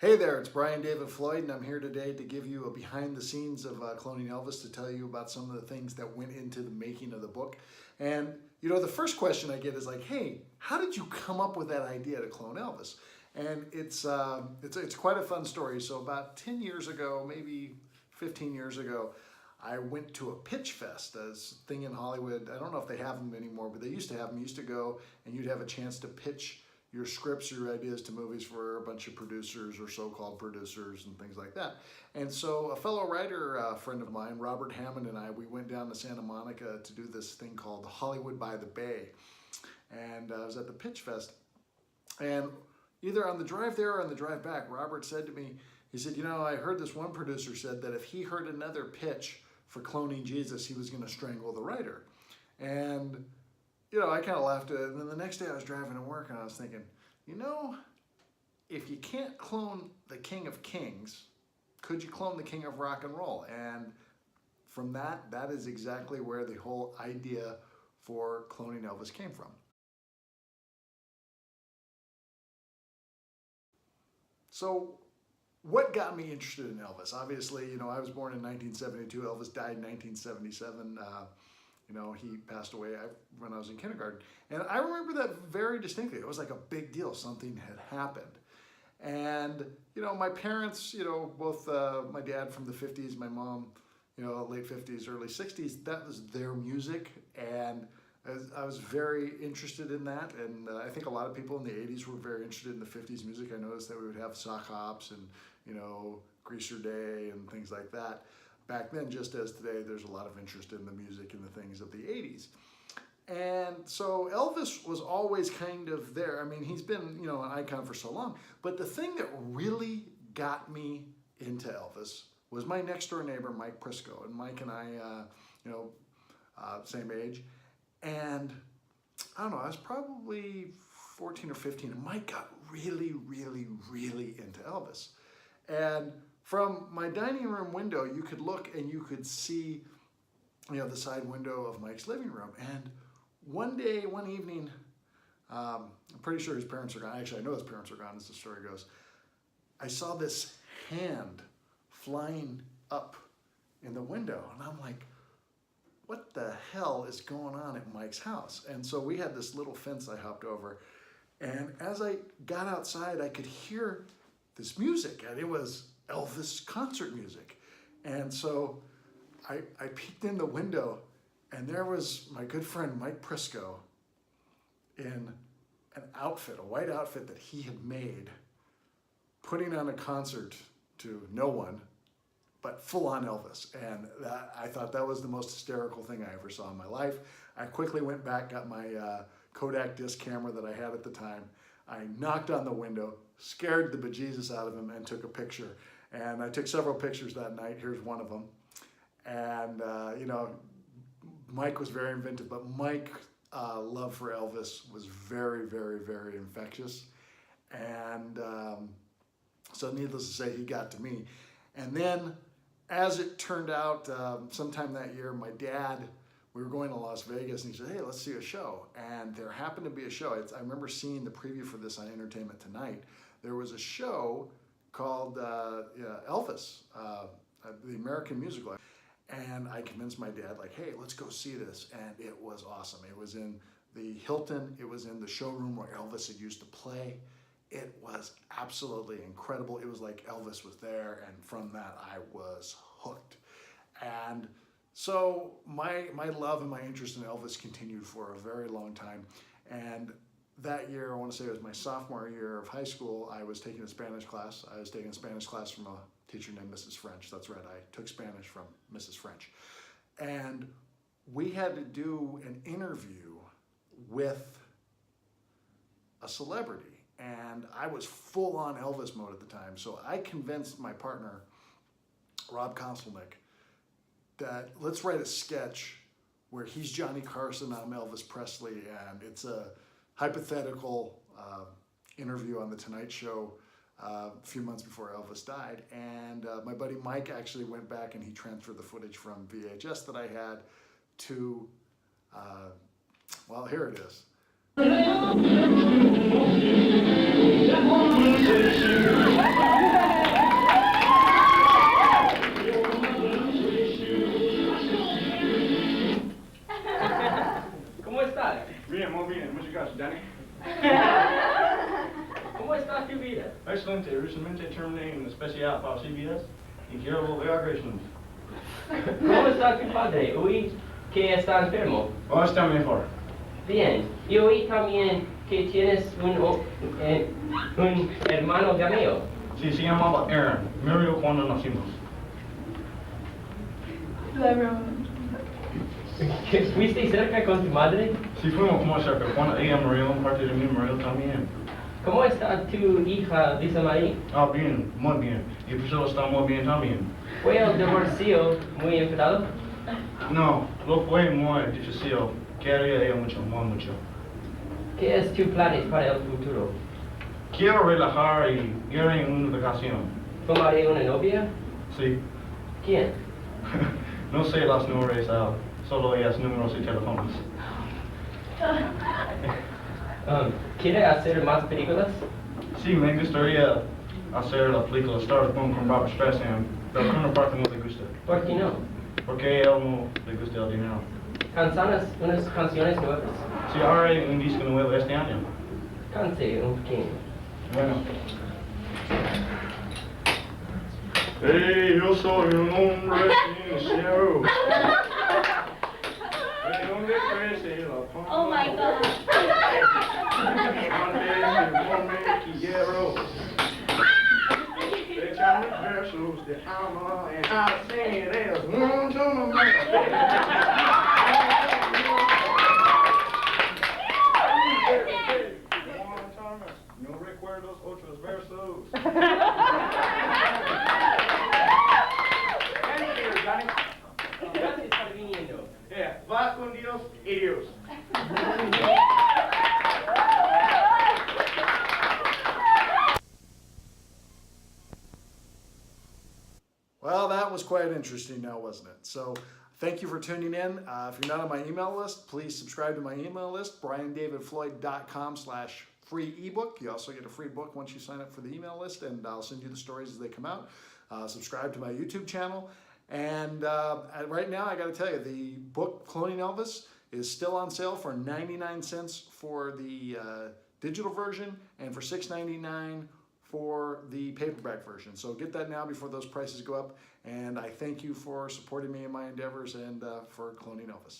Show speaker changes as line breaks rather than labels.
Hey there, it's Brian David Floyd, and I'm here today to give you a behind the scenes of Cloning Elvis, to tell you about some of the things that went into the making of the book. And you know, the first question I get is like, hey, how did you come up with that idea to clone Elvis? And it's quite a fun story. So about 10 years ago, maybe 15 years ago, I went to a pitch fest, a thing in Hollywood. I don't know if they have them anymore, but they used to have them. You used to go and you'd have a chance to pitch your scripts, your ideas to movies for a bunch of producers or so-called producers and things like that. And so a fellow writer friend of mine, Robert Hammond, and I, we went down to Santa Monica to do this thing called Hollywood by the Bay. And I was at the Pitch Fest. And either on the drive there or on the drive back, Robert said to me, he said, you know, I heard this one producer said that if he heard another pitch for cloning Jesus, he was going to strangle the writer. And you know, I kind of laughed at it, and then the next day I was driving to work and I was thinking, you know, if you can't clone the King of Kings, could you clone the King of Rock and Roll? And from that is exactly where the whole idea for cloning Elvis came from. So what got me interested in Elvis? Obviously, you know, I was born in 1972. Elvis died in 1977. You know, he passed away when I was in kindergarten. And I remember that very distinctly. It was like a big deal. Something had happened. And, you know, my parents, you know, both my dad from the 50s, my mom, you know, late 50s, early 60s, that was their music. And I was very interested in that. And I think a lot of people in the 80s were very interested in the 50s music. I noticed that we would have sock hops and, you know, Greaser Day and things like that. Back then, just as today, there's a lot of interest in the music and the things of the 80s. And so Elvis was always kind of there. I mean, he's been, you know, an icon for so long. But the thing that really got me into Elvis was my next door neighbor, Mike Prisco. And Mike and I, you know, same age. And I don't know, I was probably 14 or 15, and Mike got really, really, really into Elvis. And from my dining room window, you could look and you could see, you know, the side window of Mike's living room. And one day, one evening, I'm pretty sure his parents are gone. Actually, I know his parents are gone, as the story goes. I saw this hand flying up in the window, and I'm like, what the hell is going on at Mike's house? And so we had this little fence I hopped over, and as I got outside, I could hear this music, and it was Elvis concert music. And so I peeked in the window, and there was my good friend Mike Prisco in an outfit, a white outfit that he had made, putting on a concert to no one, but full on Elvis. And I thought that was the most hysterical thing I ever saw in my life. I quickly went back, got my Kodak disc camera that I had at the time. I knocked on the window, scared the bejesus out of him, and took a picture. And I took several pictures that night. Here's one of them. And, you know, Mike was very inventive, but Mike's love for Elvis was very, very, very infectious. And so needless to say, he got to me. And then, as it turned out, sometime that year, my dad, we were going to Las Vegas, and he said, hey, let's see a show. And there happened to be a show. I remember seeing the preview for this on Entertainment Tonight. There was a show called Elvis, the American musical. And I convinced my dad, like, hey, let's go see this. And it was awesome. It was in the Hilton. It was in the showroom where Elvis had used to play. It was absolutely incredible. It was like Elvis was there. And from that, I was hooked. And so my love and my interest in Elvis continued for a very long time. And that year, I want to say it was my sophomore year of high school, I was taking a Spanish class. I was taking a Spanish class from a teacher named Mrs. French. That's right, I took Spanish from Mrs. French. And we had to do an interview with a celebrity. And I was full on Elvis mode at the time. So I convinced my partner, Rob Konselnick, that let's write a sketch where he's Johnny Carson, I'm Elvis Presley, and it's a hypothetical interview on The Tonight Show a few months before Elvis died. And my buddy Mike actually went back and he transferred the footage from VHS that I had to, well, here it is.
recentemente terminé un especial para CBS y quiero volver a Graceland.
¿Cómo está tu padre? Oí que está enfermo.
Oh, está mejor.
Bien. Y oí también que tienes un hermano gemelo.
Sí, se llamaba Aaron. Murió cuando nacimos.
¿Fuiste cerca con tu madre?
Sí, fuimos como cerca. Cuando ella murió, parte de mí murió también.
¿Cómo está tu hija Lisa Marie?
Ah, bien, muy bien. Y Priscilla está muy bien también.
¿Fue el divorcio muy enfadado?
No, lo fue muy difícil. Quería ella mucho, muy mucho.
¿Qué es tu planes para el futuro?
Quiero relajar y ir en una vacación.
¿Tomaré una novia?
Sí.
¿Quién?
No sé los números, solo ellas números y teléfonos.
¿Quiere hacer más películas?
Sí, me gustaría hacer la película Star Wars con Robert Presley, pero con una parte no le gusta.
¿Por qué no?
Porque a él no le gusta el dinero.
Unas canciones nuevas.
Sí, haré un disco nuevo este año.
Cante un pequeño.
Bueno. Hey, yo soy un hombre sincero. Donde crece la paz.
Oh my God.
Donde quiero. Echar mis versos de amor and I sing it as one to my man. No recuerdos otros versos.
Gracias por viniendo.
Vas con Dios y Dios.
Well, that was quite interesting now, wasn't it? So thank you for tuning in. If you're not on my email list, please subscribe to my email list, briandavidfloyd.com/free ebook. You also get a free book once you sign up for the email list, and I'll send you the stories as they come out. Subscribe to my YouTube channel. And right now, I got to tell you, the book Cloning Elvis is still on sale for 99 cents for the digital version and for $6.99 for the paperback version. So get that now before those prices go up. And I thank you for supporting me in my endeavors and for Cloning Elvis.